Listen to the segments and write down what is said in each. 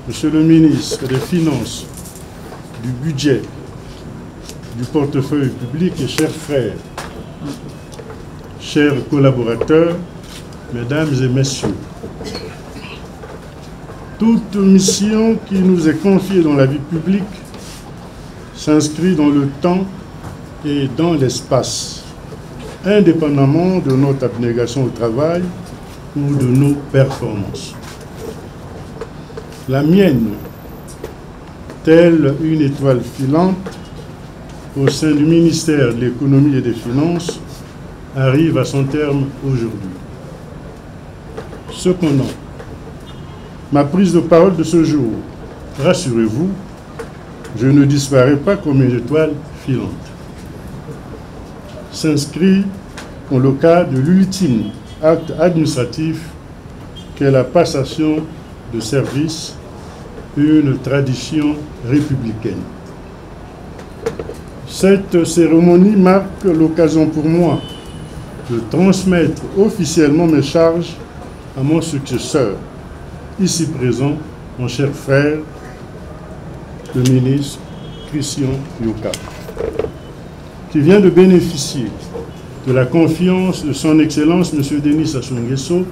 Monsieur le ministre des Finances, du Budget, du portefeuille public et chers frères, chers collaborateurs, mesdames et messieurs, toute mission qui nous est confiée dans la vie publique s'inscrit dans le temps et dans l'espace, indépendamment de notre abnégation au travail ou de nos performances. La mienne, telle une étoile filante au sein du ministère de l'Économie et des Finances, arrive à son terme aujourd'hui. Cependant, ma prise de parole de ce jour, rassurez-vous, je ne disparais pas comme une étoile filante, s'inscrit dans le cadre de l'ultime acte administratif qu'est la passation de service, une tradition républicaine. Cette cérémonie marque l'occasion pour moi de transmettre officiellement mes charges à mon successeur, ici présent, mon cher frère, le ministre Christian Yoka, qui vient de bénéficier de la confiance de son Excellence M. Denis Sassou Nguesso,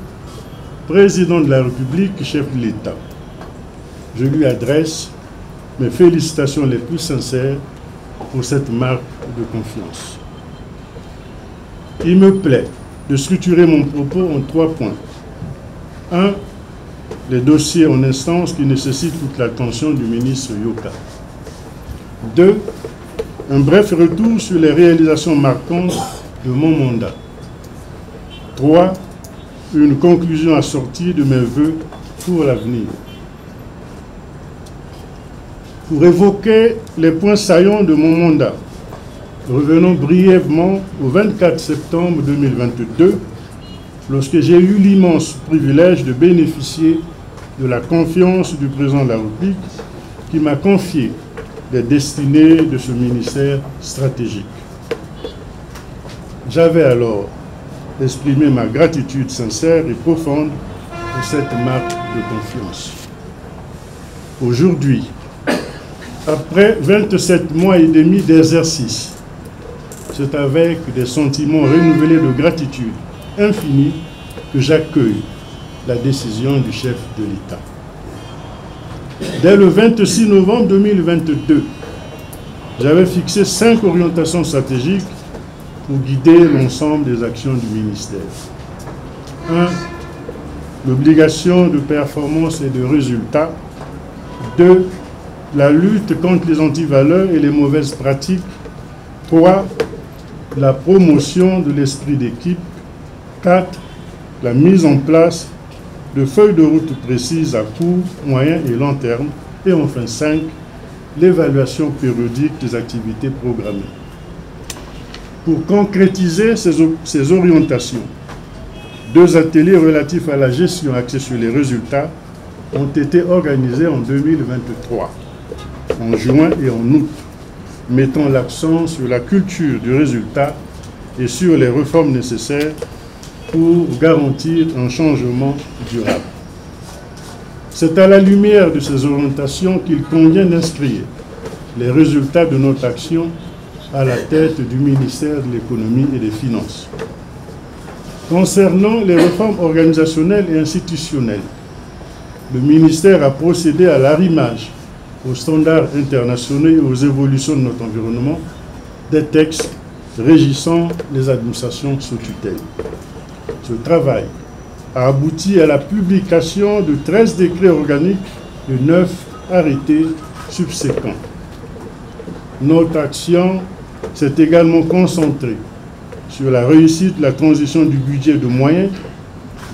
président de la République, chef de l'État. Je lui adresse mes félicitations les plus sincères pour cette marque de confiance. Il me plaît de structurer mon propos en 3 points. 1. Les dossiers en instance qui nécessitent toute l'attention du ministre Yoka. 2. Un bref retour sur les réalisations marquantes de mon mandat. 3. Une conclusion assortie de mes vœux pour l'avenir. Pour évoquer les points saillants de mon mandat, revenons brièvement au 24 septembre 2022, lorsque j'ai eu l'immense privilège de bénéficier de la confiance du président de la République qui m'a confié les destinées de ce ministère stratégique. J'avais alors exprimé ma gratitude sincère et profonde pour cette marque de confiance. Aujourd'hui, après 27 mois et demi d'exercice, c'est avec des sentiments renouvelés de gratitude infinie que j'accueille la décision du chef de l'État. Dès le 26 novembre 2022, j'avais fixé 5 orientations stratégiques pour guider l'ensemble des actions du ministère. 1. L'obligation de performance et de résultats. 2. La lutte contre les antivaleurs et les mauvaises pratiques. 3. La promotion de l'esprit d'équipe. 4. La mise en place de feuilles de route précises à court, moyen et long terme. Et enfin 5. L'évaluation périodique des activités programmées. Pour concrétiser ces orientations, 2 ateliers relatifs à la gestion axés sur les résultats ont été organisés en 2023, en juin et en août, mettant l'accent sur la culture du résultat et sur les réformes nécessaires pour garantir un changement durable. C'est à la lumière de ces orientations qu'il convient d'inscrire les résultats de notre action à la tête du ministère de l'Économie et des Finances. Concernant les réformes organisationnelles et institutionnelles, le ministère a procédé à l'arrimage aux standards internationaux et aux évolutions de notre environnement des textes régissant les administrations sous tutelle. Ce travail a abouti à la publication de 13 décrets organiques et 9 arrêtés subséquents. Notre action s'est également concentrée sur la réussite de la transition du budget de moyens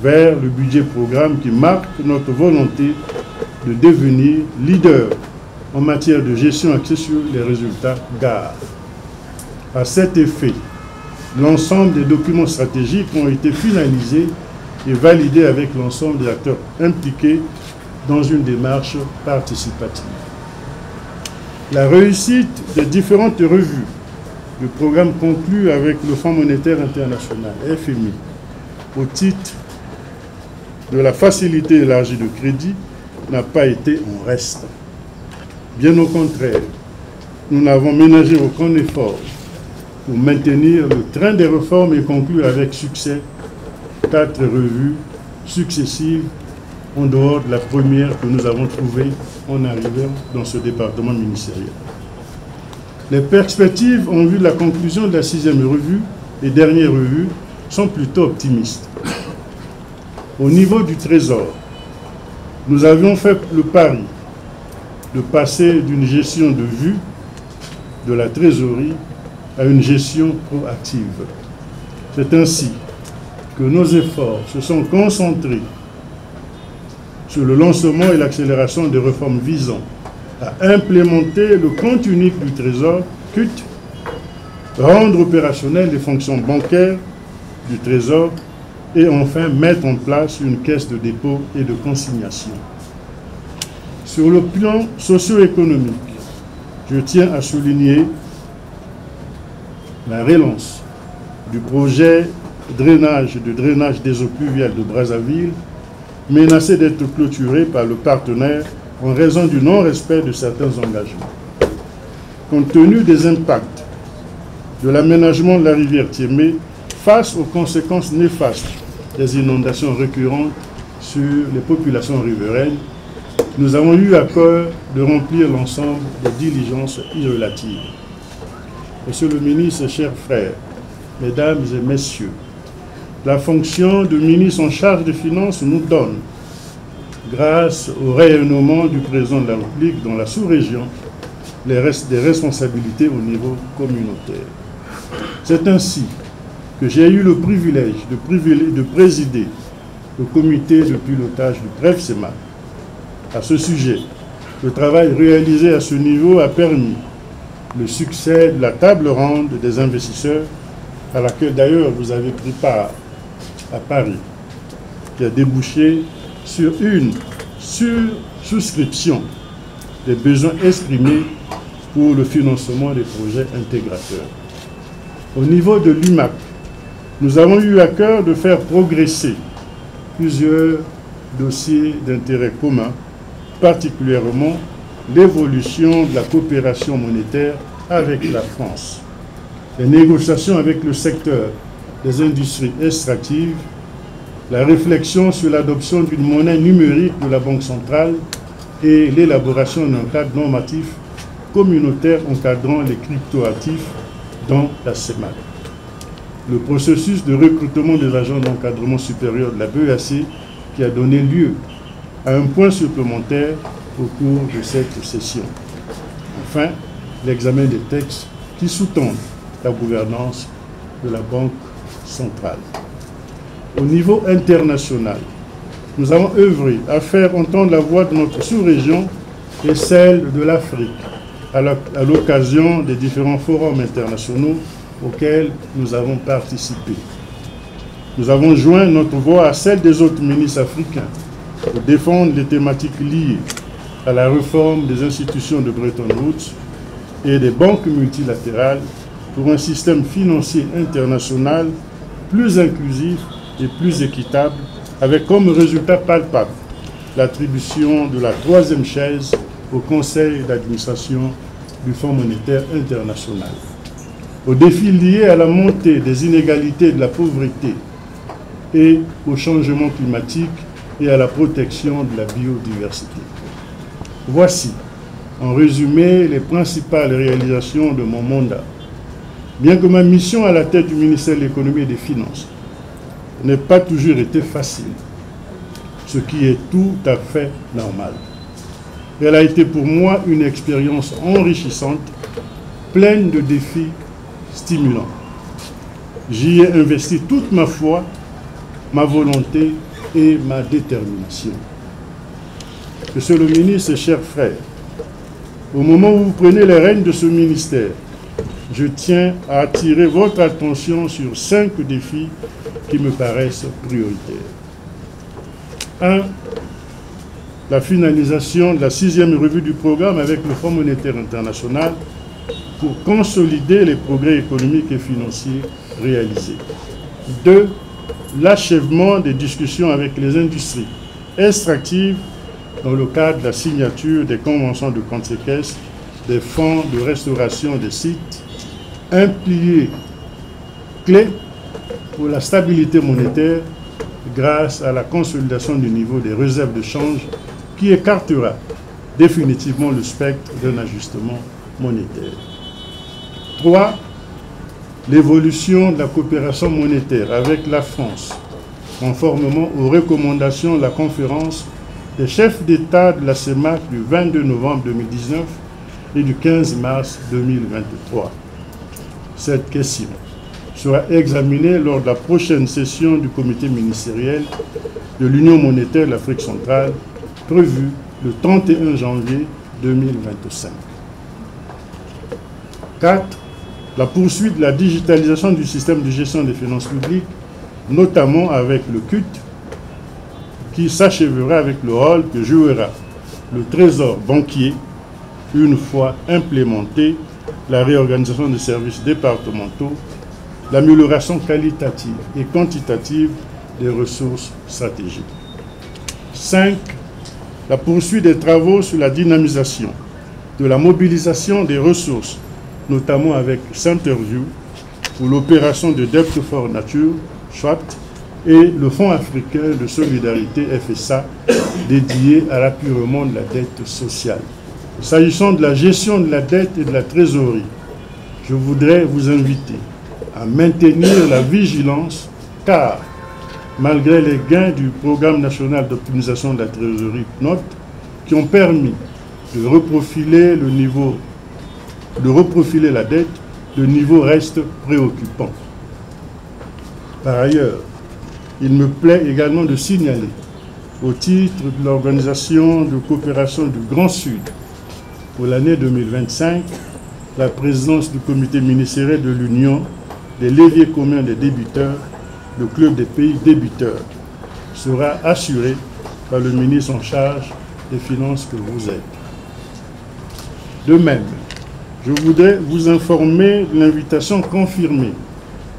vers le budget programme qui marque notre volonté de devenir leader en matière de gestion axée sur les résultats GAR. À cet effet, l'ensemble des documents stratégiques ont été finalisés et validés avec l'ensemble des acteurs impliqués dans une démarche participative. La réussite des différentes revues de programmes conclus avec le Fonds monétaire international, FMI, au titre de la facilité élargie de crédit n'a pas été en reste. Bien au contraire, nous n'avons ménagé aucun effort pour maintenir le train des réformes et conclure avec succès 4 revues successives en dehors de la première que nous avons trouvée en arrivant dans ce département ministériel. Les perspectives en vue de la conclusion de la 6e revue et dernière revue sont plutôt optimistes. Au niveau du Trésor, nous avions fait le pari de passer d'une gestion de vue de la trésorerie à une gestion proactive. C'est ainsi que nos efforts se sont concentrés sur le lancement et l'accélération des réformes visant à implémenter le compte unique du Trésor, CUT, rendre opérationnelles les fonctions bancaires du Trésor et enfin mettre en place une caisse de dépôt et de consignation. Sur le plan socio-économique, je tiens à souligner la relance du projet de drainage des eaux pluviales de Brazzaville, menacé d'être clôturé par le partenaire en raison du non-respect de certains engagements. Compte tenu des impacts de l'aménagement de la rivière Tiémé, face aux conséquences néfastes des inondations récurrentes sur les populations riveraines, nous avons eu à cœur de remplir l'ensemble des diligences irrelatives. Monsieur le ministre, chers frères, mesdames et messieurs, la fonction de ministre en charge des Finances nous donne, grâce au rayonnement du président de la République dans la sous-région, des responsabilités au niveau communautaire. C'est ainsi que j'ai eu le privilège de présider le comité de pilotage du PREF-SEMA. À ce sujet, le travail réalisé à ce niveau a permis le succès de la table ronde des investisseurs, à laquelle d'ailleurs vous avez pris part à Paris, qui a débouché sur une souscription des besoins exprimés pour le financement des projets intégrateurs. Au niveau de l'UMAC, nous avons eu à cœur de faire progresser plusieurs dossiers d'intérêt commun, particulièrement l'évolution de la coopération monétaire avec la France, les négociations avec le secteur des industries extractives, la réflexion sur l'adoption d'une monnaie numérique de la Banque centrale et l'élaboration d'un cadre normatif communautaire encadrant les cryptoactifs dans la CEMAC. Le processus de recrutement des agents d'encadrement supérieur de la BEAC qui a donné lieu à un point supplémentaire au cours de cette session. Enfin, l'examen des textes qui sous-tendent la gouvernance de la Banque centrale. Au niveau international, nous avons œuvré à faire entendre la voix de notre sous-région et celle de l'Afrique à l'occasion des différents forums internationaux auxquels nous avons participé. Nous avons joint notre voix à celle des autres ministres africains pour défendre les thématiques liées à la réforme des institutions de Bretton Woods et des banques multilatérales pour un système financier international plus inclusif et plus équitable, avec comme résultat palpable l'attribution de la 3e chaise au Conseil d'administration du Fonds monétaire international. Aux défis liés à la montée des inégalités de la pauvreté et au changement climatique et à la protection de la biodiversité. Voici, en résumé, les principales réalisations de mon mandat. Bien que ma mission à la tête du ministère de l'Économie et des Finances n'ait pas toujours été facile, ce qui est tout à fait normal. Elle a été pour moi une expérience enrichissante, pleine de défis stimulants. J'y ai investi toute ma foi, ma volonté et ma détermination. Monsieur le ministre et chers frères, au moment où vous prenez les rênes de ce ministère, je tiens à attirer votre attention sur 5 défis qui me paraissent prioritaires. 1. La finalisation de la 6e revue du programme avec le Fonds monétaire international pour consolider les progrès économiques et financiers réalisés. 2. L'achèvement des discussions avec les industries extractives dans le cadre de la signature des conventions de compte séquestre, des fonds de restauration des sites, un pilier clé pour la stabilité monétaire grâce à la consolidation du niveau des réserves de change qui écartera définitivement le spectre d'un ajustement monétaire. 3. L'évolution de la coopération monétaire avec la France, conformément aux recommandations de la conférence des chefs d'État de la CEMAC du 22 novembre 2019 et du 15 mars 2023. Cette question sera examinée lors de la prochaine session du comité ministériel de l'Union monétaire de l'Afrique centrale, prévue le 31 janvier 2025. 4. La poursuite de la digitalisation du système de gestion des finances publiques, notamment avec le CUT, qui s'achèvera avec le rôle que jouera le trésor banquier une fois implémenté, la réorganisation des services départementaux, l'amélioration qualitative et quantitative des ressources stratégiques. 5. La poursuite des travaux sur la dynamisation de la mobilisation des ressources, notamment avec Centerview pour l'opération de Debt for Nature, SWAT, et le Fonds africain de solidarité FSA dédié à l'appurement de la dette sociale. S'agissant de la gestion de la dette et de la trésorerie, je voudrais vous inviter à maintenir la vigilance car, malgré les gains du Programme national d'optimisation de la trésorerie PNOT qui ont permis de reprofiler la dette, le niveau reste préoccupant. Par ailleurs, il me plaît également de signaler, au titre de l'Organisation de coopération du Grand Sud pour l'année 2025, la présidence du comité ministériel de l'Union des leviers communs des débiteurs, le club des pays débiteurs, sera assurée par le ministre en charge des Finances que vous êtes. De même, je voudrais vous informer de l'invitation confirmée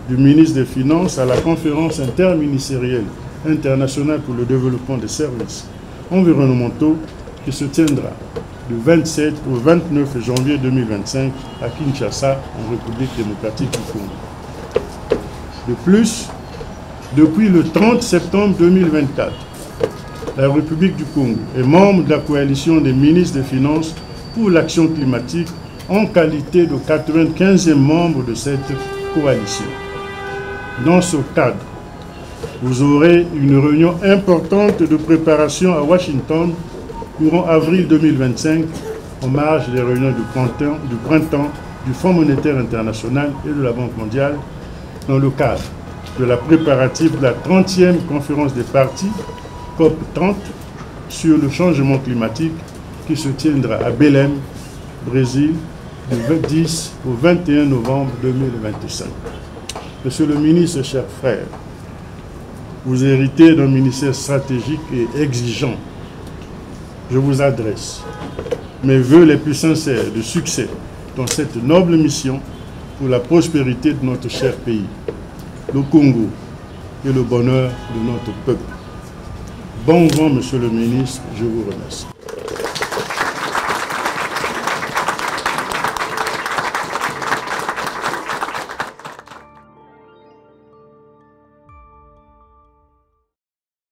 du ministre des Finances à la conférence interministérielle internationale pour le développement des services environnementaux qui se tiendra du 27 au 29 janvier 2025 à Kinshasa, en République démocratique du Congo. De plus, depuis le 30 septembre 2024, la République du Congo est membre de la coalition des ministres des Finances pour l'action climatique en qualité de 95e membre de cette coalition. Dans ce cadre, vous aurez une réunion importante de préparation à Washington courant avril 2025 en marge des réunions du printemps du Fonds monétaire international et de la Banque mondiale dans le cadre de la préparative de la 30e conférence des parties COP30 sur le changement climatique qui se tiendra à Belém, Brésil, du 10 au 21 novembre 2025. Monsieur le ministre, chers frères, vous héritez d'un ministère stratégique et exigeant. Je vous adresse mes vœux les plus sincères de succès dans cette noble mission pour la prospérité de notre cher pays, le Congo, et le bonheur de notre peuple. Bon vent, monsieur le ministre, je vous remercie.